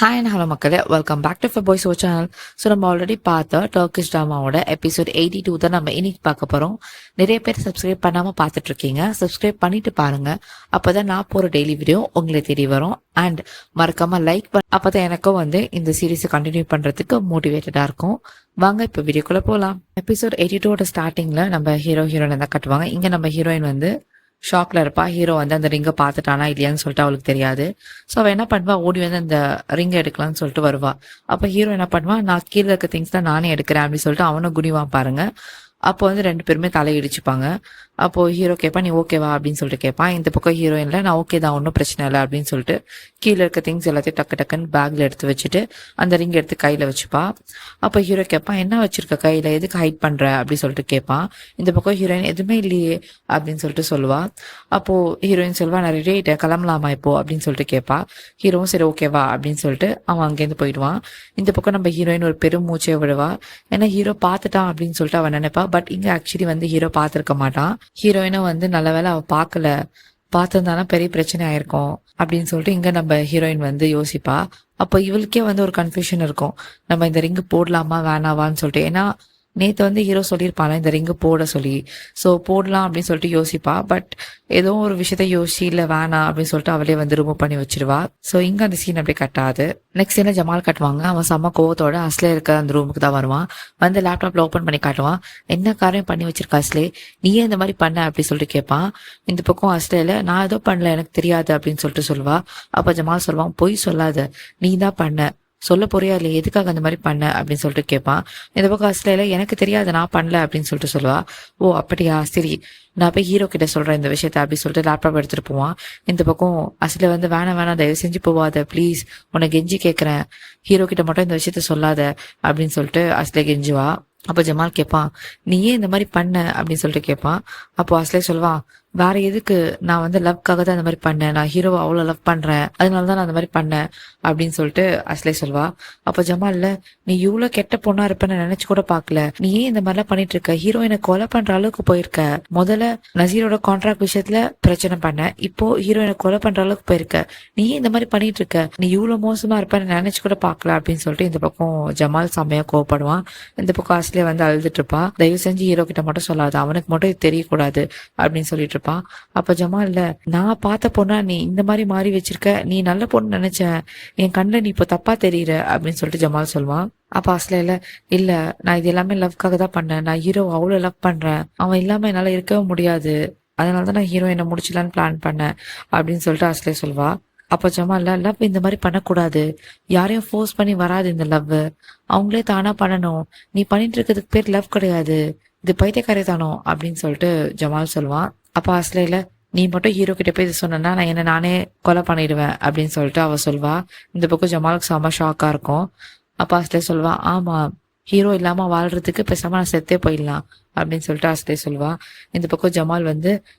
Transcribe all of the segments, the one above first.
Hi and hello மக்களே, welcome back to Feboys channel. So நம்ம already பார்த்த Turkish ட்ராமாவோட எபிசோட் 82 தான் நம்ம இன்னைக்கு பார்க்க போகிறோம். நிறைய பேர் சப்ஸ்கிரைப் பண்ணாமல் பார்த்துட்ருக்கீங்க. சப்ஸ்கிரைப் பண்ணிட்டு பாருங்கள். அப்போ தான் நான் போகிற டெய்லி வீடியோ உங்களை தேடி வரும். அண்ட் மறக்காமல் லைக் அப்போ தான் எனக்கும் இந்த சீரீஸை கண்டினியூ பண்ணுறதுக்கு மோட்டிவேட்டடாக இருக்கும். வாங்க இப்போ வீடியோக்குள்ளே போகலாம். எபிசோட் 82 ஸ்டார்டிங்கில் நம்ம ஹீரோயின் தான் கட்டுவாங்க. இங்கே நம்ம ஹீரோயின் ஷாக்ல இருப்பா. ஹீரோ அந்த ரிங்கை பார்த்துட்டானா இல்லையான்னு சொல்லிட்டு அவளுக்கு தெரியாது. ஸோ அவள் என்ன பண்ணுவா, ஓடி அந்த ரிங்கை எடுக்கலாம்னு சொல்லிட்டு வருவா. அப்போ ஹீரோ என்ன பண்ணுவா, நான் கீழே இருக்க திங்ஸ் தான் நானே எடுக்கிறேன் அப்படின்னு சொல்லிட்டு அவனும் குனிவான் பாருங்க. அப்போ ரெண்டு பேருமே தலையிடிச்சுப்பாங்க. அப்போ ஹீரோ கேட்பான், நீ ஓகேவா அப்படின்னு சொல்லிட்டு கேட்பான். இந்த பக்கம் ஹீரோயின்ல நான் ஓகே தான், ஒன்றும் பிரச்சனை இல்லை அப்படின்னு சொல்லிட்டு கீழே இருக்க திங்ஸ் எல்லாத்தையும் டக்குன்னு பேக்ல எடுத்து வச்சுட்டு அந்த ரிங் எடுத்து கையில வச்சுப்பா. அப்போ ஹீரோ கேட்பான், என்ன வச்சிருக்க கையில, எதுக்கு ஹைட் பண்ற அப்படின்னு சொல்லிட்டு கேட்பான். இந்த பக்கம் ஹீரோயின் எதுவுமே இல்லையே அப்படின்னு சொல்லிட்டு சொல்லுவா. அப்போ ஹீரோயின் சொல்வா, நான் ரெடி ஆயிட்டேன், கிளம்பலாமா இப்போ அப்படின்னு சொல்லிட்டு கேட்பா. ஹீரோவும் சரி ஓகேவா அப்படின்னு சொல்லிட்டு அவன் அங்கேருந்து போயிடுவான். இந்த பக்கம் நம்ம ஹீரோயின் ஒரு பெரும் மூச்சை விடுவா. ஏன்னா ஹீரோ பார்த்துட்டான் அப்படின்னு சொல்லிட்டு அவன் நினைப்பா. பட் இங்க ஆக்சுவலி ஹீரோ பார்த்துருக்க மாட்டான். ஹீரோயினும் நல்ல வேலை அவ பார்க்கல, பார்த்திருந்தாலும் பெரிய பிரச்சனை ஆயிருக்கும் அப்படின்னு சொல்லிட்டு இங்க நம்ம ஹீரோயின் யோசிப்பா. அப்போ இவளுக்கே ஒரு கன்ஃபியூஷன் இருக்கும், நம்ம இந்த ரிங்கு போடலாமா வேணாவான்னு சொல்லிட்டு. ஏன்னா நேற்று ஹீரோ சொல்லியிருப்பாங்க இந்த ரிங்கு போட சொல்லி. ஸோ போடலாம் அப்படின்னு சொல்லிட்டு யோசிப்பா. பட் ஏதோ ஒரு விஷயத்த யோசிச்சு இல்லை வேணாம் அப்படின்னு சொல்லிட்டு அவளே ரிமூவ் பண்ணி வச்சிருவா. ஸோ இங்கே அந்த சீன் அப்படியே கட்டாது. நெக்ஸ்ட் என்ன ஜமால் கட்டுவாங்க. அவன் செம்ம கோவத்தோட அஸ்லே இருக்க அந்த ரூமுக்கு தான் வருவான். லேப்டாப்ல ஓப்பன் பண்ணி காட்டுவான். என்ன காரியம் பண்ணி வச்சிருக்கா அஸ்லே, நீயே இந்த மாதிரி பண்ண அப்படின்னு சொல்லிட்டு கேட்பான். இந்த பக்கம் அஸ்லேல நான் ஏதோ பண்ணல, எனக்கு தெரியாது அப்படின்னு சொல்லிட்டு சொல்லுவா. அப்ப ஜமால் சொல்லுவான், பொய் சொல்லாத, நீ தான் பண்ண, சொல்ல போறியா இல்லையா, எதுக்காக அந்த மாதிரி பண்ண அப்படின்னு சொல்லிட்டு கேட்பான். இந்த பக்கம் அஸ்லேல எனக்கு தெரியாது, நான் பண்ணல அப்படின்னு சொல்லிட்டு சொல்லுவா. ஓ அப்படியா, சரி நான் போய் ஹீரோ கிட்ட சொல்றேன் இந்த விஷயத்த அப்படின்னு சொல்லிட்டு லேப்டாப் எடுத்துட்டு போவான். இந்த பக்கம் அஸ்ல வேணாம் தயவு செஞ்சு போவாத ப்ளீஸ், உனக்கு கெஞ்சி கேட்கறேன், ஹீரோ கிட்ட மட்டும் இந்த விஷயத்த சொல்லாத அப்படின்னு சொல்லிட்டு அஸ்லே கெஞ்சுவா. அப்ப ஜமால் கேட்பான், நீ ஏன் இந்த மாதிரி பண்ண அப்படின்னு சொல்லிட்டு கேட்பான். அப்போ அஸ்லே சொல்லுவான், வேற எதுக்கு, நான் லவ்க்காக தான் அந்த மாதிரி பண்ணேன், நான் ஹீரோவை அவ்வளோ லவ் பண்றேன், அதனாலதான் நான் அந்த மாதிரி பண்ணேன் அப்படின்னு சொல்லிட்டு அஸ்லே சொல்வா. அப்ப ஜமால்ல, நீ இவ்வளவு கெட்ட பொண்ணா இருப்பேன்னு நினைச்சு கூட பாக்கல, நீ ஏன் இந்த மாதிரிலாம் பண்ணிட்டு இருக்க, ஹீரோயினை கொலை பண்ற அளவுக்கு போயிருக்க, முதல்ல நசீரோட கான்ட்ராக்ட் விஷயத்துல பிரச்சனை பண்ண, இப்போ ஹீரோயினை கொலை பண்ற அளவுக்கு போயிருக்க, நீ ஏன் இந்த மாதிரி பண்ணிட்டு இருக்க, நீ இவ்வளவு மோசமா இருப்பேன்னு நினைச்சு கூட பாக்கல அப்படின்னு சொல்லிட்டு இந்த பக்கம் ஜமால் செம்மையா கோவப்படுவான். இந்த பக்கம் அஸ்லே அழுதுட்டு இருப்பா. தயவு செஞ்சு ஹீரோ கிட்ட மட்டும் சொல்லாது, அவனுக்கு மட்டும் இது தெரியக்கூடாது அப்படின்னு சொல்லிட்டு இருப்பான். அப்ப ஜமால், நான் பார்த்த பொண்ணா நீ இந்த மாதிரி மாறி வச்சிருக்க, நீ நல்ல பொண்ணு நினைச்சேன், என் கண்ணில் நீ இப்போ தப்பா தெரியுற அப்படின்னு சொல்லிட்டு ஜமால் சொல்லுவான். அப்ப அஸ்லேல, இல்ல நான் இது எல்லாமே லவ்க்காக தான் பண்ணேன், நான் ஹீரோ அவ்வளவு லவ் பண்றேன், அவன் இல்லாம என்னால இருக்கவே முடியாது, அதனாலதான் நான் ஹீரோ என்ன முடிச்சலான்னு பிளான் பண்ணேன் அப்படின்னு சொல்லிட்டு அஸ்லே சொல்வா. அப்ப ஜமால், லவ் இந்த மாதிரி பண்ணக்கூடாது, யாரையும் ஃபோர்ஸ் பண்ணி வராது இந்த லவ், அவங்களே தானா பண்ணணும், நீ பண்ணிட்டு இருக்கிறதுக்கு பேர் லவ் கிடையாது, இது பைத்தியக்காரி தானோ அப்படின்னு சொல்லிட்டு ஜமால் சொல்லுவான். அப்ப அஸ்லேல, நீ மட்டும் ஹீரோ கிட்ட போய் இது சொன்னா நான் என்ன நானே கொலை பண்ணிடுவேன் அப்படின்னு சொல்லிட்டு அவ சொல்வா. இந்த பக்கம் ஜமாலுக்கு செம ஷாக்கா இருக்கும். அப்ப அஸ்லே சொல்வா, ஆமா ஹீரோ இல்லாம வாழ்றதுக்கு பேசாம நான் செத்தே போயிடலாம் அப்படின்னு சொல்லிட்டு அஸ்லே சொல்வா. இந்த பக்கம் ஜமால்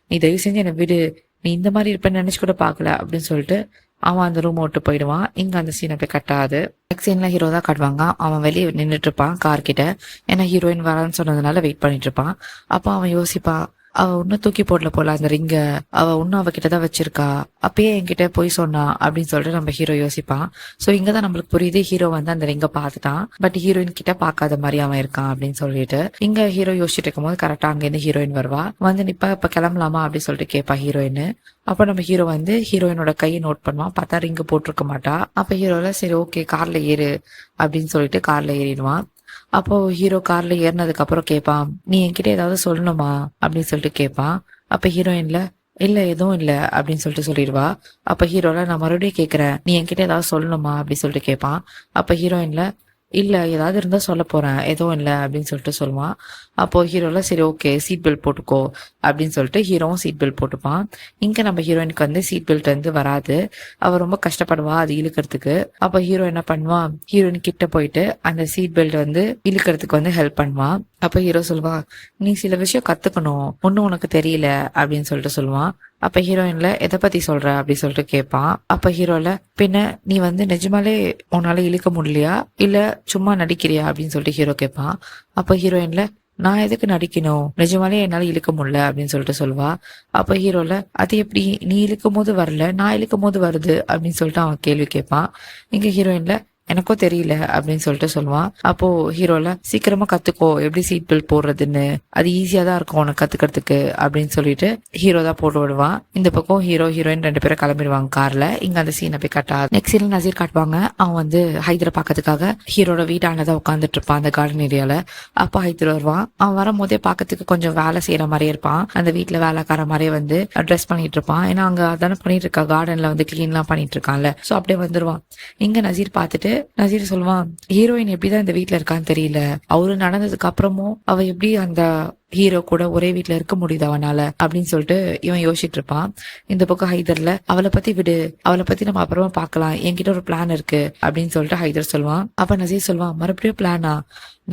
நீ தயவு செஞ்சு என்னை விடு, நீ இந்த மாதிரி இருப்பேன்னு நினைச்சு கூட பாக்கல அப்படின்னு சொல்லிட்டு அவன் அந்த ரூம் விட்டு போயிடுவான். இங்க அந்த சீன் அப்படியே கட்டாது. நெக்ஸ்ட் சீன்ல ஹீரோ தான் காட்டுவாங்க. அவன் வெளியே நின்றுட்டு இருப்பான் கார் கிட்ட. ஏன்னா ஹீரோயின் வரான்னு சொன்னதுனால வெயிட் பண்ணிட்டு இருப்பான். அப்ப அவன் யோசிப்பான், அவ இன்னும் தூக்கி போடல போல அந்த ரிங்க, அவ இன்னும் அவகிட்டதான் வச்சிருக்கா, அப்பயே என்கிட்ட போய் சொன்னா அப்படின்னு சொல்லிட்டு நம்ம ஹீரோ யோசிப்பான். சோ இங்கதான் நம்மளுக்கு புரியுது, ஹீரோ அந்த ரிங்க பாத்துட்டான், பட் ஹீரோயின் கிட்ட பாக்காத மாதிரி அவன் இருக்கான் அப்படின்னு சொல்லிட்டு. இங்க ஹீரோ யோசிச்சுட்டு இருக்கும்போது கரெக்டா அங்க இருந்து ஹீரோயின் வருவா. நிப்பா, இப்ப கிளம்பலாமா அப்படின்னு சொல்லிட்டு கேட்பா ஹீரோயின். அப்ப நம்ம ஹீரோ ஹீரோயினோட கையை நோட் பண்ணுவான். பார்த்தா ரிங்கு போட்டிருக்க மாட்டா. அப்ப ஹீரோல சரி ஓகே கார்ல ஏறு அப்படின்னு சொல்லிட்டு கார்ல ஏறிடுவான். அப்போ ஹீரோ கார்ல ஏறினதுக்கு அப்புறம் கேட்பான், நீ என்கிட்ட ஏதாவது சொல்லணுமா அப்படின்னு சொல்லிட்டு கேட்பான். அப்ப ஹீரோயின்ல, இல்ல எதுவும் இல்ல அப்படின்னு சொல்லிட்டு சொல்லிடுவா. அப்ப ஹீரோல, நான் மறுபடியும் கேக்குறேன், நீ என்கிட்ட ஏதாவது சொல்லணுமா அப்படின்னு சொல்லிட்டு கேட்பான். அப்ப ஹீரோயின்ல, இல்ல ஏதாவது இருந்தா சொல்ல போறேன், எதுவும் இல்ல அப்படின்னு சொல்லிட்டு சொல்லுவான். அப்போ ஹீரோல, சரி ஓகே சீட் பெல்ட் போட்டுக்கோ அப்படின்னு சொல்லிட்டு ஹீரோவும் சீட் பெல்ட் போட்டுப்பான். இங்க நம்ம ஹீரோயினுக்கு சீட் பெல்ட் வராது. அவ ரொம்ப கஷ்டப்படுவா அது இழுக்கிறதுக்கு. அப்ப ஹீரோ என்ன பண்ணுவான், ஹீரோயின் கிட்ட போயிட்டு அந்த சீட் பெல்ட் இழுக்கிறதுக்கு ஹெல்ப் பண்ணுவான். அப்ப ஹீரோ சொல்லுவா, நீ சில விஷயம் கத்துக்கணும், ஒன்னும் உனக்கு தெரியல அப்படின்னு சொல்லிட்டு சொல்லுவான். அப்ப ஹீரோயின்ல, எதை பத்தி சொல்ற அப்படி சொல்லிட்டு கேட்பான். அப்ப ஹீரோல, பின்ன நீ நிஜமாலே உன்னால இழுக்க முடியலையா இல்ல சும்மா நடிக்கிறியா அப்படின்னு சொல்லிட்டு ஹீரோ கேட்பான். அப்ப ஹீரோயின்ல, நான் எதுக்கு நடிக்கணும், நிஜமாலே என்னால இழுக்க முடியல அப்படின்னு சொல்லிட்டு சொல்லுவா. அப்ப ஹீரோல அது எப்படி நீ இழுக்கும் போது வரல, நான் இழுக்கும் போது வருது அப்படின்னு சொல்லிட்டு அவன் கேள்வி கேட்பான். இங்க ஹீரோயின்ல எனக்கும் தெரியல அப்படின்னு சொல்லிட்டு சொல்லுவான். அப்போ ஹீரோல சீக்கிரமா கத்துக்கோ எப்படி சீட் பெல்ட் போடுறதுன்னு, அது ஈஸியா தான் இருக்கும் உனக்கு கத்துக்கிறதுக்கு அப்படின்னு சொல்லிட்டு ஹீரோ தான் போட்டு விடுவான். இந்த பக்கம் ஹீரோ ஹீரோயின் 2 பேரும் கிளம்பிடுவாங்க கார்ல. இங்க அந்த சீனை போய் கட்டாது. நெக்ஸ்ட் சீன்ல நசீர் காட்டுவாங்க. அவன் வந்து ஹைதரை பாக்கிறதுக்காக ஹீரோட வீட்டானதான் உட்காந்துட்டு இருப்பான் அந்த கார்டன் ஏரியால. அப்ப ஹைதர் வருவான். அவன் வரும்போதே பாக்கிறதுக்கு கொஞ்சம் வேலை செய்யற மாதிரியே இருப்பான். அந்த வீட்டுல வேலைக்கார மாதிரியே வந்து ட்ரெஸ் பண்ணிட்டு இருப்பான். ஏன்னா அங்க அதான பண்ணிட்டு இருக்கா, கார்டன்ல வந்து கிளீன் எல்லாம் பண்ணிட்டு இருக்கான்ல. சோ அப்படியே வந்துருவான். இங்க நசீர் பாத்துட்டு நசீர் சொல்லுவான், ஹீரோயின் எப்படிதான் இந்த வீட்டுல இருக்கான்னு தெரியல, அவரு நடந்ததுக்கு அப்புறமும் அவ எப்படி அந்த ஹீரோ கூட ஒரே வீட்டுல இருக்க முடியுது அவனால அப்படின்னு சொல்லிட்டு இவன் யோசிச்சுட்டு இருப்பான். இந்த பக்கம் ஹைதர்ல அவளை பத்தி விடு, அவளை பத்தி நம்ம அப்புறமா பாக்கலாம், என்கிட்ட ஒரு பிளான் இருக்கு அப்படின்னு சொல்லிட்டு ஹைதர் சொல்லுவான். அப்ப நசீர் சொல்லுவான், மறுபடியும் பிளானா,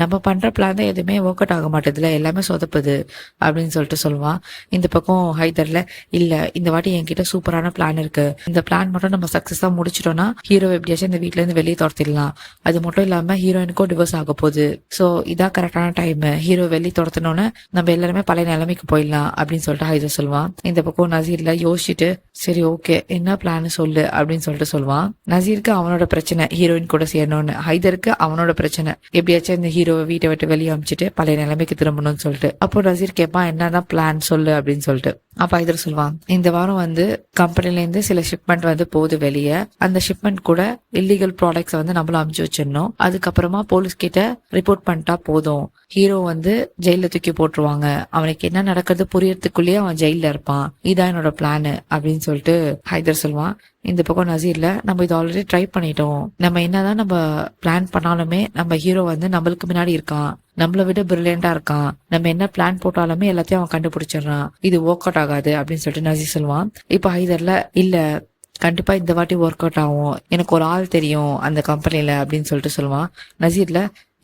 நம்ம பண்ற பிளான் தான் எதுவுமே ஒர்க் அவுட் ஆக மாட்டேதுல, எல்லாமே சொதப்புது அப்படின்னு சொல்லிட்டு சொல்லுவான். இந்த பக்கம் ஹைதர்ல இல்ல, இந்த வாட்டி என்கிட்ட சூப்பரான பிளான் இருக்கு, இந்த பிளான் மட்டும் நம்ம சக்சஸா முடிச்சிட்டோம்னா ஹீரோ எப்படியாச்சும் இந்த வீட்டுல இருந்து வெளியே துரத்திடலாம், அது மட்டும் இல்லாம ஹீரோயினுக்கும் டிவோர்ஸ் ஆக போகுது, சோ இதான் கரெக்டான டைம், ஹீரோ வெளியே துரத்தினோன்னு நம்ம எல்லாருமே பழைய நிலைமைக்கு போயிடலாம் அப்படின்னு சொல்லிட்டு ஹைதர் சொல்லுவான். இந்த பக்கம் நசீர்ல யோசிச்சுட்டு சரி ஓகே என்ன பிளான் சொல்லு அப்படின்னு சொல்லிட்டு சொல்லுவான். நசீருக்கு அவனோட பிரச்சனை ஹீரோயின் கூட சேரணும்னு, ஹைதருக்கு அவனோட பிரச்சனை எப்படியாச்சும் இந்த ஹீரோவை வீட்டை விட்டு வெளியே அமிச்சிட்டு பழைய நிலைமைக்கு திரும்பணும்னு சொல்லிட்டு. அப்போ நசீர் கேட்பான் என்னதான் பிளான் சொல்லு அப்படின்னு சொல்லிட்டு. அப்ப ஹைதர் சொல்லுவான், இந்த வாரம் வந்து கம்பெனில இருந்து சில ஷிப்மெண்ட் வந்து போகுது வெளியே, அந்த ஷிப்மெண்ட் கூட இல்லீகல் ப்ராடக்ட்ஸ் வந்து நம்மளும் அமுச்சு வச்சிடணும், அதுக்கப்புறமா போலீஸ் கிட்ட ரிப்போர்ட் பண்ணிட்டா போதும், ஹீரோ வந்து ஜெயில தூக்கி போட்டுருவாங்க, அவனுக்கு என்ன நடக்கிறது புரியறதுக்குள்ளேயே அவன் ஜெயில இருப்பான், இதான் என்னோட பிளான் அப்படின்னு சொல்லிட்டு ஹைதர் சொல்லுவான். இந்த பக்கம் நசீர்ல நம்ம இது ஆல்ரெடி ட்ரை பண்ணிட்டோம், நம்ம என்னதான் நம்ம பிளான் பண்ணாலுமே நம்ம ஹீரோ வந்து நம்மளுக்கு முன்னாடி இருக்கான், நம்மளை விட பிரில்லியண்டா இருக்கான், நம்ம என்ன பிளான் போட்டாலுமே எல்லாத்தையும் அவன் கண்டுபிடிச்சிடறான், இது ஒர்க் அவுட் ஆகாது அப்படின்னு சொல்லிட்டு நசீர் சொல்லுவான். இப்ப ஹைதர்ல இல்ல கண்டிப்பா இந்த வாட்டி ஒர்க் அவுட் ஆகும், எனக்கு ஒரு ஆள் தெரியும் அந்த கம்பெனில அப்படின்னு சொல்லிட்டு சொல்லுவான். நசீர்ல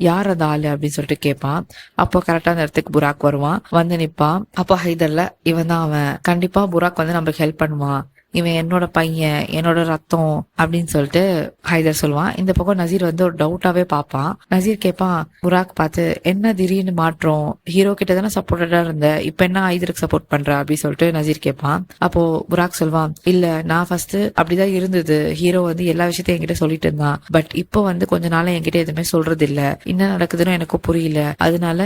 யார் அந்த ஆளு அப்படின்னு சொல்லிட்டு கேட்பான். அப்போ கரெக்டா அந்த இடத்துக்கு புராக் வருவான், வந்து நிப்பான். அப்போ ஹைதர்ல இவன் தான் அவன், கண்டிப்பா புராக் வந்து நம்மளுக்கு ஹெல்ப் பண்ணுவான், இவன் என்னோட பையன் என்னோட ரத்தம் அப்படின்னு சொல்லிட்டு ஹைதர் சொல்லுவான். இந்த பக்கம் நசீர் வந்து ஒரு டவுட்டாவே பாப்பான். நசீர் கேட்பான் புராக் பார்த்து, என்ன திடீர்னு மாற்றம், ஹீரோ கிட்ட தானே சப்போர்ட்டடா இருந்த, இப்ப என்ன ஹைதருக்கு சப்போர்ட் பண்ற அப்படின்னு சொல்லிட்டு நசீர் கேட்பான். அப்போ புராக் சொல்வான், இல்ல நான் ஃபர்ஸ்ட் அப்படிதான் இருந்தது, ஹீரோ வந்து எல்லா விஷயத்தையும் என்கிட்ட சொல்லிட்டு இருந்தான், பட் இப்போ வந்து கொஞ்ச நாளா என்கிட்ட எதுவுமே சொல்றது இல்ல, என்ன நடக்குதுன்னு எனக்கு புரியல, அதனால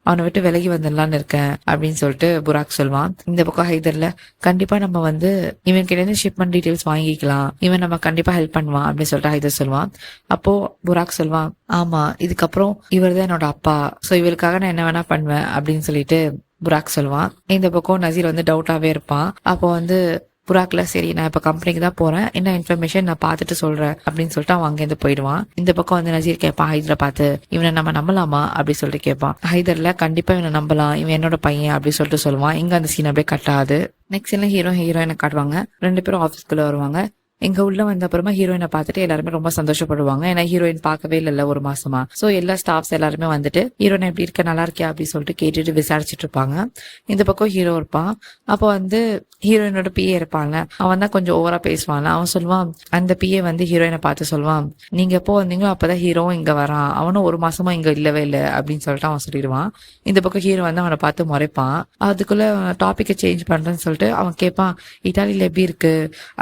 அவனை விட்டு விலகி வந்துடலான்னு இருக்கேன் அப்படின்னு சொல்லிட்டு புராக் சொல்வான். இந்த பக்கம் ஹைதர்ல கண்டிப்பா நம்ம வந்து இவன் கிட்ட இருந்து ஷிப்மெண்ட் டீடைல்ஸ் வாங்கிக்கலாம், இவன் நம்ம கண்டிப்பா ஹெல்ப் பண்ணுவான் அப்படின்னு சொல்லிட்டு ஹைதர் சொல்வான். அப்போ புராக் சொல்வான், ஆமா இதுக்கப்புறம் இவர் தான் என்னோட அப்பா, சோ இவருக்காக நான் என்ன வேணா பண்ணுவேன் அப்படின்னு சொல்லிட்டு புராக் சொல்வான். இந்த பக்கம் நசீர் வந்து டவுட்டாவே இருப்பான். அப்போ வந்து புராக்ல சரி நான் இப்ப கம்பெனிக்கு தான் போறேன், என்ன இன்ஃபர்மேஷன் நான் பாத்துட்டு சொல்றேன் அப்படின்னு சொல்லிட்டு அவன் அங்கேருந்து போயிடுவான். இந்த பக்கம் வந்து நசீர் கேட்பான் ஹைதரை பார்த்து, இவனை நம்ம நம்பலாமா அப்படி சொல்லிட்டு கேட்பான். ஹைதர்ல கண்டிப்பா இவனை நம்பலாம், இவன் என்னோட பையன் அப்படி சொல்லிட்டு சொல்லுவான். இங்க அந்த சீன் அப்படியே கட் ஆகுது. நெக்ஸ்ட் சீன்ல ஹீரோ ஹீரோயினை காட்டுவாங்க. 2 பேரும் ஆஃபீஸ்க்குள்ள வருவாங்க. எங்க உள்ள வந்த அப்புறமா ஹீரோயினை பார்த்துட்டு எல்லாருமே ரொம்ப சந்தோஷப்படுவாங்க, ஏன்னா ஹீரோயின் பார்க்கவே இல்ல ஒரு மாசமா. சோ எல்லா ஸ்டாஃப்ஸ் எல்லாருமே வந்துட்டு ஹீரோயின் எப்படி இருக்க நல்லா இருக்கியா அப்படின்னு சொல்லிட்டு கேட்டுட்டு விசாரிச்சுட்டு இருப்பாங்க. இந்த பக்கம் ஹீரோ இருப்பான். அப்போ வந்து ஹீரோயினோட பிஏ இருப்பான்ல, அவன் தான் கொஞ்சம் ஓவரா பேசுவான்ல. அவன் சொல்லுவான், அந்த பிஏ வந்து ஹீரோயினை பார்த்து சொல்லுவான், நீங்க எப்போ வந்தீங்களோ அப்பதான் ஹீரோவும் இங்க வரான், அவனும் ஒரு மாசமா இங்க இல்லவே இல்லை அப்படின்னு சொல்லிட்டு அவன் சொல்லிடுவான். இந்த பக்கம் ஹீரோ வந்து அவனை பார்த்து முறைப்பான். அதுக்குள்ள டாபிக்கை சேஞ்ச் பண்றேன்னு சொல்லிட்டு அவன் கேட்பான், இட்டாலியில எப்படி இருக்கு,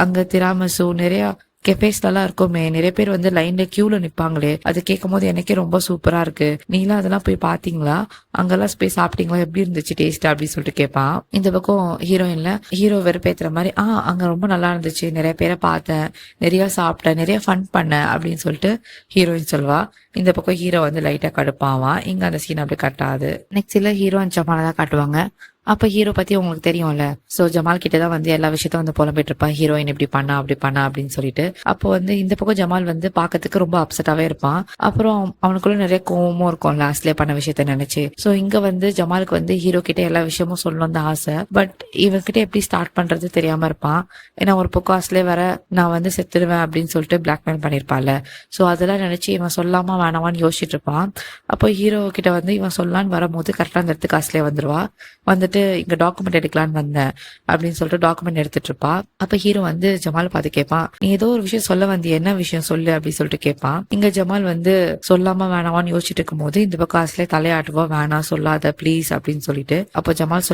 அங்க திராமசு நிறைய கெஃபேஸ்லாம் இருக்குமே, நிறைய பேர் வந்து லைன்ல கியூல நிப்பாங்களே, அது கேட்கும் போது எனக்கே ரொம்ப சூப்பரா இருக்கு, நீலாம் அதெல்லாம் போய் பாத்தீங்களா, அங்கெல்லாம் போய் சாப்பிட்டீங்களா, எப்படி இருந்துச்சு டேஸ்ட் அப்படின்னு சொல்லிட்டு கேட்பான். இந்த பக்கம் ஹீரோயின்ல ஹீரோ வெறுப்பேத்துற மாதிரி, அங்க ரொம்ப நல்லா இருந்துச்சு, நிறைய பேரை பார்த்தேன், நிறைய சாப்பிட்டேன், நிறைய ஃபன் பண்ணேன் அப்படின்னு சொல்லிட்டு ஹீரோயின் சொல்வா. இந்த பக்கம் ஹீரோ வந்து லைட்டா கடுப்பாவான். இங்க அந்த சீன் அப்படி கட்டாது. நெக்ஸ்ட் இல்ல ஹீரோ அண்ட் ஜமாலை தான் காட்டுவாங்க. அப்ப ஹீரோ பத்தி உங்களுக்கு தெரியும்ல, சோ ஜமால் கிட்டதான் வந்து எல்லா விஷயத்தையும் வந்து புலம்பிட்டு இருப்பான், ஹீரோயின் இப்படி பண்ணா அப்படி பண்ணா அப்படின்னு சொல்லிட்டு. அப்போ வந்து இந்த பக்கம் ஜமால் வந்து பாக்கிறதுக்கு ரொம்ப அப்செட்டாவே இருப்பான். அப்புறம் அவனுக்குள்ள நிறைய கோவமும் இருக்கும் லாஸ்ட்லயே பண்ண விஷயத்த நினைச்சு. சோ இங்க வந்து ஜமாலுக்கு வந்து ஹீரோ கிட்ட எல்லா விஷயமும் சொல்லணும் தான் ஆசை, பட் இவன்கிட்ட எப்படி ஸ்டார்ட் பண்றது தெரியாம இருப்பான். ஏன்னா ஒரு பக்கம் ஆஸ்லே வர நான் வந்து செத்துடுவேன் அப்படின்னு சொல்லிட்டு பிளாக்மெயில் பண்ணிருப்பான்ல, சோ அதெல்லாம் நினைச்சு இவன் சொல்லாம வேணாமான்னு யோசிச்சுட்டு இருப்பான். அப்போ ஹீரோ கிட்ட வந்து இவன் சொல்லலான்னு வரும்போது கரெக்டா அந்த இடத்துக்கு ஆஸ்லே வந்துருவா. வந்துட்டு வந்துட்டு இங்க டாக்குமெண்ட் எடுக்கலான்னு வந்தேன் அப்படின்னு சொல்லிட்டு டாக்குமெண்ட் எடுத்துட்டு இருப்பா. அப்ப ஹீரோ வந்து ஜமால் பார்த்து கேட்பான், நீ ஏதோ ஒரு விஷயம் சொல்ல வந்திய, என்ன விஷயம் சொல்லு அப்படின்னு சொல்லிட்டு கேட்பான். இங்க ஜமால் வந்து சொல்லாம வேணாமான்னு யோசிச்சுட்டு இருக்கும் போது இந்த பக்கம் அஸ்லே தலையாட்டுவா, வேணாம் சொல்லாத ப்ளீஸ் அப்படின்னு சொல்லிட்டு. அப்ப ஜமால்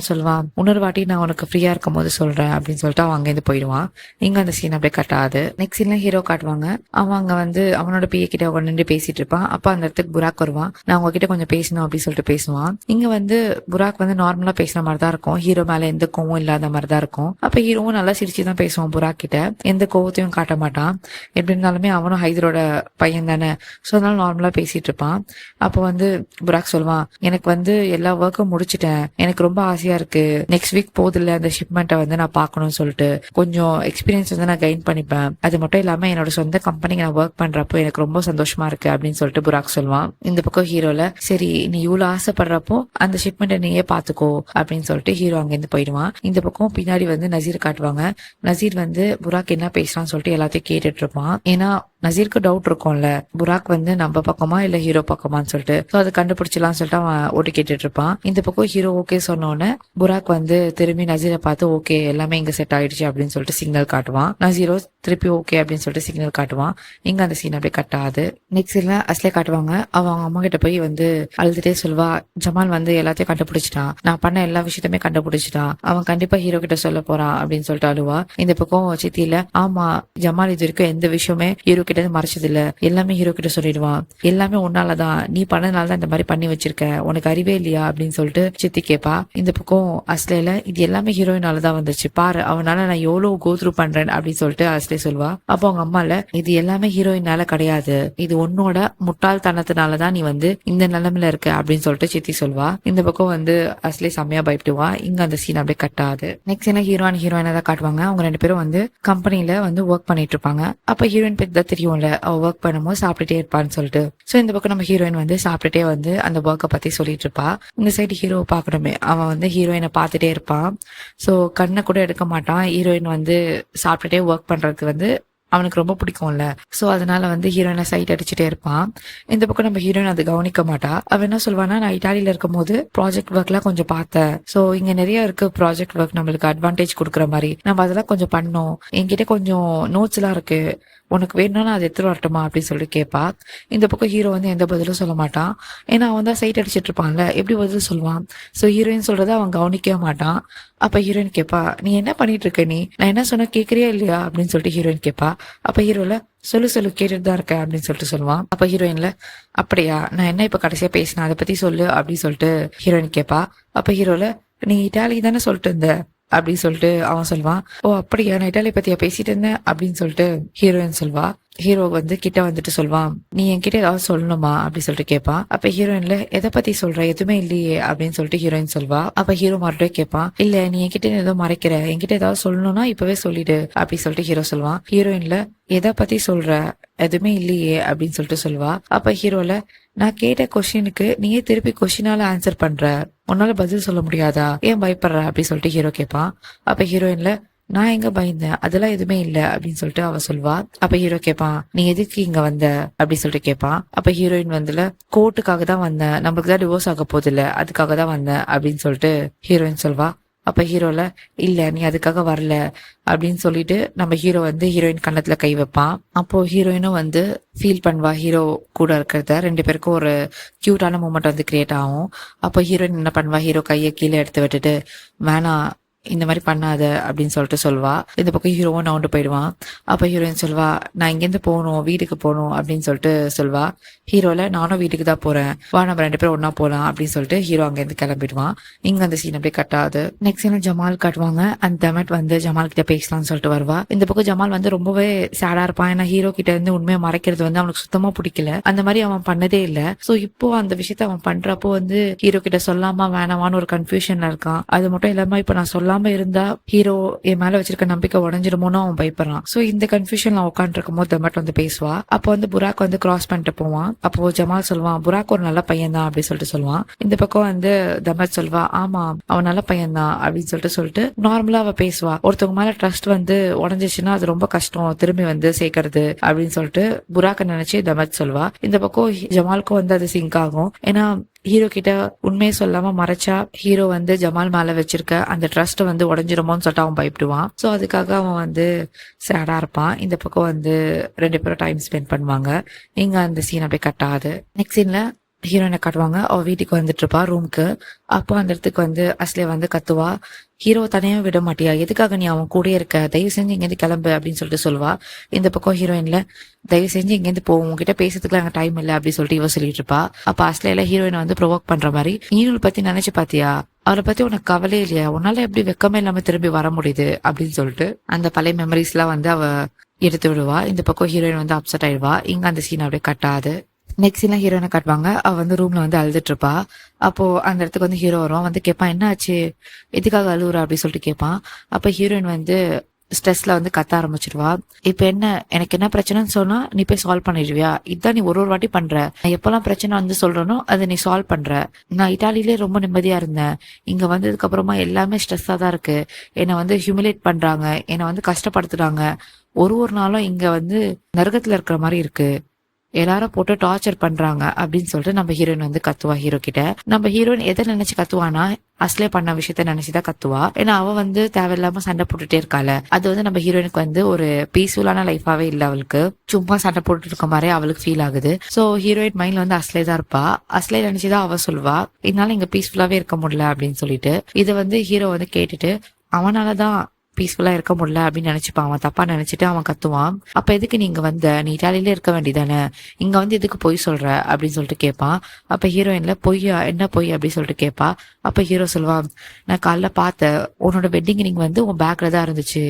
சொல்லுவான் இன்னொரு வாட்டி நான் உனக்கு ஃப்ரீயா இருக்கும் போது சொல்றேன் அப்படின்னு சொல்லிட்டு அவன் அங்கேருந்து போயிடுவான். இங்க அந்த சீன் அப்படியே கட்டாது. நெக்ஸ்ட் சீன்ல ஹீரோ காட்டுவாங்க. அவன் அங்க வந்து அவனோட பிஏ கிட்ட நின்று பேசிட்டு இருப்பான். அப்ப அந்த இடத்துக்கு புராக் வருவான். நான் உங்ககிட்ட கொஞ்சம் பேசணும் அப்படின்னு சொல்லிட்டு பேசுவான். இங்க வந்து புராக் வந்து நார்மலா பேசுற மாதிரி தான் இருக்கும். ஹீரோ மேல எந்த கோவம் இல்லாத மாதிரி தான் இருக்கும். அப்ப ஹீரோவும் நல்லா சிரிச்சுதான் பேசுவான் புராக் கிட்ட. எந்த கோவத்தையும் காட்ட மாட்டான். எப்படி இருந்தாலுமே அவனும் ஹைதரோட பையன் தானே, ஸோ அதனால நார்மலா பேசிட்டு இருப்பான். அப்போ வந்து புராக் சொல்லுவான், எனக்கு வந்து எல்லா ஒர்க்கும் முடிச்சுட்டேன், எனக்கு ரொம்ப ஆசையா இருக்கு, நெக்ஸ்ட் வீக் போதில்ல அந்த ஷிப்மெண்ட்டை வந்து நான் பார்க்கணும்னு சொல்லிட்டு கொஞ்சம் எக்ஸ்பீரியன்ஸ் வந்து நான் கெயின் பண்ணிப்பேன். அது மட்டும் இல்லாம என்னோட சொந்த கம்பெனிக்கு நான் ஒர்க் பண்றப்போ எனக்கு ரொம்ப சந்தோஷமா இருக்கு அப்படின்னு சொல்லிட்டு புராக் சொல்லுவான். இந்த பக்கம் ஹீரோல, சரி நீ இவ்வளவு ஆசைப்படுறப்போ அந்த ஷிப்மெண்ட்டை நீயே பாத்துக்கோ அப்படின்னு சொல்லிட்டு ஹீரோ அங்கிருந்து போயிடுவான். இந்த பக்கம் பின்னாடி வந்து நசீர் காட்டுவாங்க. நசீர் வந்து புராக் என்ன பேசுறான்னு சொல்லிட்டு எல்லாத்தையும் கேட்டுட்டு இருப்பான். ஏன்னா நசீருக்கு டவுட் இருக்கும்ல, புராக் வந்து நம்ம பக்கமா இல்ல ஹீரோ பக்கமான்னு சொல்லிட்டு. சோ அதை கண்டுபிடிச்சலாம்னு சொல்லிட்டு அவன் ஓட்டி கேட்டுட்டு இருப்பான். இந்த பக்கம் ஹீரோ ஓகே சொன்னோன்னு புராக் வந்து திரும்பி நசீரை பார்த்து ஓகே எல்லாமே இங்க செட் ஆயிடுச்சு அப்படின்னு சொல்லிட்டு சிக்னல் காட்டுவான். நசீரோ திருப்பி ஓகே அப்படின்னு சொல்லிட்டு சிக்னல் காட்டுவான். இங்க அந்த சீன் அப்படியே கட் ஆகுது. நெக்ஸ்ட் சீன்ல அஸ்லே காட்டுவாங்க. அவங்க அம்மா கிட்ட போய் வந்து அழுதுட்டே சொல்வா, ஜமால் வந்து எல்லாத்தையும் கண்டுபிடிச்சிட்டான், நான் பண்ண எல்லா விஷயத்தையுமே கண்டுபிடிச்சிட்டான், அவன் கண்டிப்பா ஹீரோ கிட்ட சொல்ல போறான் அப்படின்னு சொல்லிட்டு அழுவா. இந்த பக்கம் சித்தியில, ஆமா ஜமால் இது வரைக்கும் எந்த விஷயமே ஹீரோ கிட்ட இருந்து மறைச்சது இல்ல, எல்லாமே ஹீரோ கிட்ட சொல்லிடுவான், எல்லாமே உன்னாலதான், நீ பண்ணனாலதான் இந்த மாதிரி பண்ணி வச்சிருக்க, உனக்கு அறிவே இல்லையா அப்படின்னு சொல்லிட்டு சித்தி கேப்பா. இந்த பக்கம் அஸ்லேல, இது எல்லாமே ஹீரோயினாலதான் வந்துச்சு பாரு, அவனால நான் எவ்வளவு கோத்ரூ பண்றேன் அப்படின்னு சொல்லிட்டு அஸ்லே சொல்வா. அப்போ அவங்க அம்மால, இது எல்லாமே ஹீரோயினால கிடையாது, இது உன்னோட முட்டாள்தனத்தினாலதான் நீ வந்து இந்த நிலைமையில இருக்க அப்படின்னு சொல்லிட்டு சித்தி சொல்வா. இந்த பக்கம் வந்து அஸ்லே செம்மையா பயப்படுவா. இங்க அந்த சீன் அப்படியே கட் ஆகுது. நெக்ஸ்ட் என்ன ஹீரோயினை தான் காட்டுவாங்க. அவங்க ரெண்டு பேரும் வந்து கம்பெனில வந்து ஒர்க் பண்ணிட்டு இருப்பாங்க. அப்ப ஹீரோயின் பத்தி தான் தெரியும்ல, அவ ஒர்க் பண்ணும்போது சாப்பிட்டுட்டே இருப்பான்னு சொல்லிட்டு. சோ இந்த பக்கம் நம்ம ஹீரோயின் வந்து சாப்பிட்டுட்டே வந்து அந்த ஒர்க்கை பத்தி சொல்லிட்டு இருப்பா. இந்த சைடு ஹீரோ பாக்கணுமே, அவன் வந்து ஹீரோயினை பார்த்துட்டே இருப்பான். சோ கண்ணை கூட எடுக்க மாட்டான். ஹீரோயின் வந்து சாப்பிட்டுட்டே ஒர்க் பண்றதுக்கு வந்து அவனுக்கு ரொம்ப பிடிக்கும்ல, சோ அதனால வந்து ஹீரோயினை சைட் அடிச்சுட்டே இருப்பான். இந்த பக்கம் நம்ம ஹீரோயின் அதை கவனிக்க மாட்டா. அவன் என்ன சொல்வானா, நான் இட்டாலியில இருக்கும் போது ப்ராஜெக்ட் ஒர்க் எல்லாம் கொஞ்சம் பார்த்தேன், சோ இங்க நிறைய இருக்கு ப்ராஜெக்ட் ஒர்க் நம்மளுக்கு அட்வான்டேஜ் கொடுக்குற மாதிரி, நம்ம அதெல்லாம் கொஞ்சம் பண்ணோம், என்கிட்ட கொஞ்சம் நோட்ஸ் எல்லாம் இருக்கு, உனக்கு வேணும்னா அது எடுத்துட்டு வரட்டுமா அப்படின்னு சொல்லிட்டு கேட்பா. இந்த பக்கம் ஹீரோ வந்து எந்த பதிலும் சொல்ல மாட்டான். ஏன்னா அவன் தான் சைட் அடிச்சிட்டு இருப்பான்ல, எப்படி பதில் சொல்லுவான். சோ ஹீரோயின் சொல்றத அவன் கவனிக்கவே மாட்டான். அப்ப ஹீரோயின் கேட்பா, நீ என்ன பண்ணிட்டு இருக்க, நீ நான் என்ன சொன்னா கேக்குறியா இல்லையா அப்படின்னு சொல்லிட்டு ஹீரோயின் கேட்பா. அப்ப ஹீரோல, சொல்லு கேட்டுட்டு தான் இருக்க அப்படின்னு சொல்லிட்டு சொல்லுவான். அப்ப ஹீரோயின்ல, அப்படியா, நான் என்ன இப்ப கடைசியா பேசினேன் அதை பத்தி சொல்லு அப்படின்னு சொல்லிட்டு ஹீரோயின் கேட்பா. அப்ப ஹீரோல, நீ இட்டாலி தானே சொல்லிட்டு இருந்த அப்படின்னு சொல்லிட்டு அவன் சொல்லுவான். ஓ அப்படியா, நான் இட்டாலி பத்தியா பேசிட்டு இருந்தேன் அப்படின்னு சொல்லிட்டு ஹீரோயின் சொல்வா. ஹீரோ வந்து கிட்ட வந்துட்டு சொல்வான், நீ என்கிட்ட ஏதாவது சொல்லணுமா அப்படி சொல்லிட்டு கேட்பான். அப்ப ஹீரோயின்ல, எதை பத்தி சொல்ற, எதுவுமே இல்லையே அப்படின்னு சொல்லிட்டு ஹீரோயின் சொல்வா. அப்ப ஹீரோ மறுபடியும் கேட்பான், இல்ல நீ என்கிட்ட ஏதோ மறைக்கிற, என்கிட்ட ஏதாவது சொல்லணும்னா இப்பவே சொல்லிடு அப்படி சொல்லிட்டு ஹீரோ சொல்லுவான். ஹீரோயின்ல, எதை பத்தி சொல்ற, எதுவுமே இல்லையே அப்படின்னு சொல்லிட்டு சொல்வா. அப்ப ஹீரோல, நான் கேட்ட கொஸ்டினுக்கு நீயே திருப்பி கொஸ்டினால ஆன்சர் பண்ற, உன்னால பதில் சொல்ல முடியாதா, ஏன் பயப்படுற அப்படி சொல்லிட்டு ஹீரோ கேட்பான். அப்ப ஹீரோயின்ல, நான் எங்க பயந்தேன், அதெல்லாம் எதுவுமே இல்ல அப்படின்னு சொல்லிட்டு அவ சொல்வா. அப்ப ஹீரோ கேட்பான், நீ எதுக்கு இங்க வந்த அப்படி சொல்லிட்டு கேட்பான். அப்ப ஹீரோயின் வந்துல, கோர்ட்டுக்காக தான் வந்தேன், நம்மளுக்கு தான் டிவோர்ஸ் ஆக போகுது இல்ல, அதுக்காக தான் வந்தேன் அப்படின்னு சொல்லிட்டு ஹீரோயின் சொல்வா. அப்ப ஹீரோல, இல்ல நீ அதுக்காக வரல அப்படின்னு சொல்லிட்டு நம்ம ஹீரோ வந்து ஹீரோயின் கண்ணத்துல கை வைப்பான். அப்போ ஹீரோயினும் வந்து ஃபீல் பண்ணுவா ஹீரோ கூட இருக்கிறத. ரெண்டு பேருக்கும் ஒரு கியூட்டான மூமெண்ட் வந்து கிரியேட் ஆகும். அப்போ ஹீரோயின் என்ன பண்ணுவா, ஹீரோ கையை கீழே எடுத்து விட்டுட்டு, வேணாம் இந்த மாதிரி பண்ணாத அப்படின்னு சொல்லிட்டு சொல்வா. இந்த பக்கம் ஹீரோவும் நவுண்டு போயிடுவான். அப்ப ஹீரோயின் சொல்வா, நான் இங்கேருந்து போகணும், வீட்டுக்கு போகணும் அப்படின்னு சொல்லிட்டு சொல்வா. ஹீரோல, நானும் வீட்டுக்கு தான் போறேன், வா நம்ம ரெண்டு பேரும் ஒன்னா போலாம் அப்படின்னு சொல்லிட்டு ஹீரோ அங்கேருந்து கிளம்பிடுவான். இங்க அந்த சீன் அப்படியே கட் ஆகுது. நெக்ஸ்ட் சீன் ஜமால் காட்டுவாங்க. அந்த டெமட் வந்து ஜமால் கிட்ட பேசலாம்னு சொல்லிட்டு வருவா. இந்த பக்கம் ஜமால் வந்து ரொம்பவே சேடா இருப்பான். ஏன்னா ஹீரோ கிட்ட இருந்து உண்மையை மறைக்கிறது வந்து அவனுக்கு சுத்தமா பிடிக்கல, அந்த மாதிரி அவன் பண்ணதே இல்ல. சோ இப்போ அந்த விஷயத்த அவன் பண்றப்போ வந்து ஹீரோ கிட்ட சொல்லாமா வேணாமான்னு ஒரு கன்ஃபியூஷன்ல இருக்கான். அது மட்டும் இல்லாம இப்ப நான் சொல்லாம இருந்தா ஹீரோ என் மேல வச்சிருக்க நம்பிக்கை உடஞ்சிருமோன்னு அவன் பயப்படுறான். சோ இந்த கன்ஃபியூஷன்ல உட்காந்து இருக்கும் போது டெமட் வந்து பேசுவா. அப்போ வந்து புராக் வந்து கிராஸ் பண்ணிட்டு போவான். அப்போ ஜமால் சொல்லுவான், புராக் ஒரு நல்ல பையன் தான் அப்படின்னு சொல்லிட்டு சொல்லுவான். இந்த பக்கம் வந்து தமத் சொல்வா, ஆமா அவன் நல்ல பையன் தான் அப்படின்னு சொல்லிட்டு நார்மலா அவ பேசுவா. ஒருத்தவங்க மேல ட்ரஸ்ட் வந்து உடஞ்சிச்சுன்னா அது ரொம்ப கஷ்டம் திரும்பி வந்து சேர்க்கறது அப்படின்னு சொல்லிட்டு புராக்க நினைச்சு தமத் சொல்வா. இந்த பக்கம் ஜமாலுக்கும் வந்து அது சிங்க் ஆகும். ஏன்னா ஹீரோ கிட்ட உண்மையை சொல்லாம மறைச்சா ஹீரோ வந்து ஜமால் மேல வச்சிருக்க அந்த ட்ரஸ்ட் வந்து உடஞ்சிருமோன்னு சொல்லிட்டு அவன் பயப்படுவான். ஸோ அதுக்காக அவன் வந்து சேடா இருப்பான். இந்த பக்கம் வந்து 2 பேரும் டைம் ஸ்பெண்ட் பண்ணுவாங்க. இங்க அந்த சீன் அப்படியே கட் ஆகுது. நெக்ஸ்ட் சீன்ல ஹீரோயினை காட்டுவாங்க. அவ வீட்டுக்கு வந்துட்டு இருப்பா ரூம்க்கு. அப்போ அந்த இடத்துக்கு வந்து அஸ்லே வந்து கத்துவா, ஹீரோ தனியா விட மாட்டியா, எதுக்காக நீ அவன் கூட இருக்க, தயவு செஞ்சு இங்கேருந்து கிளம்பு அப்படின்னு சொல்லிட்டு சொல்லுவா. இந்த பக்கம் ஹீரோயின்ல, தயவு செஞ்சு இங்கேருந்து போ, உங்ககிட்ட பேசுறதுக்குலாம் எனக்கு டைம் இல்லை அப்படின்னு சொல்லிட்டு இவ சொல்லிட்டு இருப்பா. அப்ப அஸ்லேல ஹீரோயினை வந்து ப்ரொவோக் பண்ற மாதிரி, நீனுள் பத்தி நினைச்சு பாத்தியா, அவரை பத்தி உனக்கு கவலையே இல்லையா, உன்னால எப்படி வெக்கமே இல்லாம திரும்பி வர முடியுது அப்படின்னு சொல்லிட்டு அந்த பழைய மெமரிஸ் எல்லாம் வந்து அவ எடுத்து விடுவா. இந்த பக்கம் ஹீரோயின் வந்து அப்செட் ஆயிடுவா. இங்க அந்த சீன் அப்படியே கட்டாது. நெக்ஸ்ட் சீன்ல ஹீரோயினை காட்டுவாங்க. அவ வந்து ரூம்ல வந்து அழுதுட்டு இருப்பா. அப்போ அந்த இடத்துக்கு வந்து ஹீரோ வருவான். வந்து கேட்பான், என்ன ஆச்சு, எதுக்காக அழுகுற அப்படின்னு சொல்லிட்டு கேட்பான். அப்ப ஹீரோயின் வந்து ஸ்ட்ரெஸ்ல வந்து கத்த ஆரம்பிச்சிருவா. இப்ப என்ன, எனக்கு என்ன பிரச்சனைன்னு சொன்னா நீ போய் சால்வ் பண்ணிடுவியா, இதான் நீ ஒரு வாட்டி பண்ற, நான் எப்பெல்லாம் பிரச்சனை வந்து சொல்றேனோ அதை நீ சால்வ் பண்ற. நான் இட்டாலியிலே ரொம்ப நிம்மதியா இருந்தேன், இங்க வந்ததுக்கு அப்புறமா எல்லாமே ஸ்ட்ரெஸ்ஸா தான் இருக்கு. என்னை வந்து ஹியூமிலேட் பண்றாங்க, என்னை வந்து கஷ்டப்படுத்துறாங்க, ஒரு நாளும் இங்க வந்து நரகத்துல இருக்கிற மாதிரி இருக்கு, எல்லாரும் போட்டு டார்ச்சர் பண்றாங்க அப்படின்னு சொல்லிட்டு நம்ம ஹீரோயின் வந்து கத்துவா ஹீரோ கிட்ட. நம்ம ஹீரோயின் எதை நினைச்சு கத்துவானா, அஸ்லே பண்ண விஷயத்த நினைச்சுதான் கத்துவா. ஏன்னா அவ வந்து தேவையில்லாம சண்டை போட்டுட்டே இருக்காள. அது வந்து நம்ம ஹீரோயினுக்கு வந்து ஒரு பீஸ்ஃபுல்லான லைஃபாவே இல்ல, அவளுக்கு சும்மா சண்டை போட்டுட்டு இருக்க மாதிரி அவளுக்கு ஃபீல் ஆகுது. சோ ஹீரோயின் மைண்ட்ல வந்து அஸ்லே தான் இருப்பா. அஸ்லே நினைச்சுதான் அவ சொல்வா, இதனால இங்க பீஸ்ஃபுல்லாவே இருக்க முடியல அப்படின்னு சொல்லிட்டு. இதை வந்து ஹீரோ வந்து கேட்டுட்டு அவனாலதான் பீஸ்ஃபுல்லா இருக்க முடியல அப்படின்னு நினைச்சுப்பான். அவன் தப்பா நினைச்சிட்டு அவன் கத்துவான். அப்ப எதுக்கு நீங்க வந்த, நீ இட்டாலியில இருக்க வேண்டியதானே, இங்க வந்து எதுக்கு பொய் சொல்ற அப்படின்னு சொல்லிட்டு கேட்பான். அப்ப ஹீரோயின்ல, பொய்யா, என்ன பொய் அப்படின்னு சொல்லிட்டு கேட்பா. அப்ப ஹீரோ சொல்லுவான், நான் காலைல பார்த்தேன், உன்னோட வெட்டிங் ரிங் வந்து உன் பேக்ல தான் இருந்துச்சு,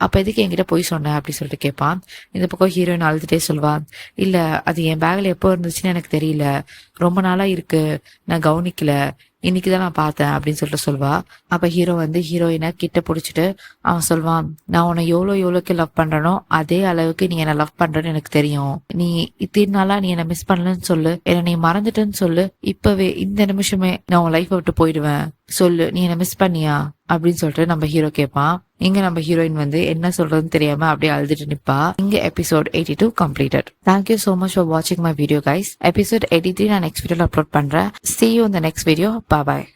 அப்ப எதுக்கு என்கிட்ட பொய் சொன்ன அப்படின்னு சொல்லிட்டு கேட்பான். இந்த பக்கம் ஹீரோயின் அழுதுட்டே சொல்லுவான், இல்ல அது என் பேக்ல எப்போ இருந்துச்சுன்னு எனக்கு தெரியல, ரொம்ப நாளா இருக்கு, நான் கவனிக்கல, இன்னைக்குதான் நான் பார்த்தேன் அப்படின்னு சொல்லிட்டு சொல்வா. அப்ப ஹீரோ வந்து ஹீரோயினை கிட்ட புடிச்சிட்டு அவன் சொல்வான், நான் உன்னை எவ்வளோக்கு லவ் பண்றனோ அதே அளவுக்கு நீ என்ன லவ் பண்றன்னு எனக்கு தெரியும், நீ இத்தனை நாளா நீ என்ன மிஸ் பண்ணலன்னு சொல்லு, என்ன நீ மறந்துட்டேன்னு சொல்லு, இப்பவே இந்த நிமிஷமே நான் உன் லைஃபை விட்டு போயிடுவேன், சொல்லு நீ என்ன மிஸ் பண்ணியா அப்படின்னு சொல்லிட்டு நம்ம ஹீரோ கேட்பான். இங்க நம்ம ஹீரோயின் வந்து என்ன சொல்றதுன்னு தெரியாம அப்படியே அழுதுட்டு நிப்பா. இங்க episode 82 completed. Thank you so much for watching my video guys. Episode 83 நான் நெக்ஸ்ட் வீடியோல அப்லோட் பண்றேன். See you in the next video. Bye bye.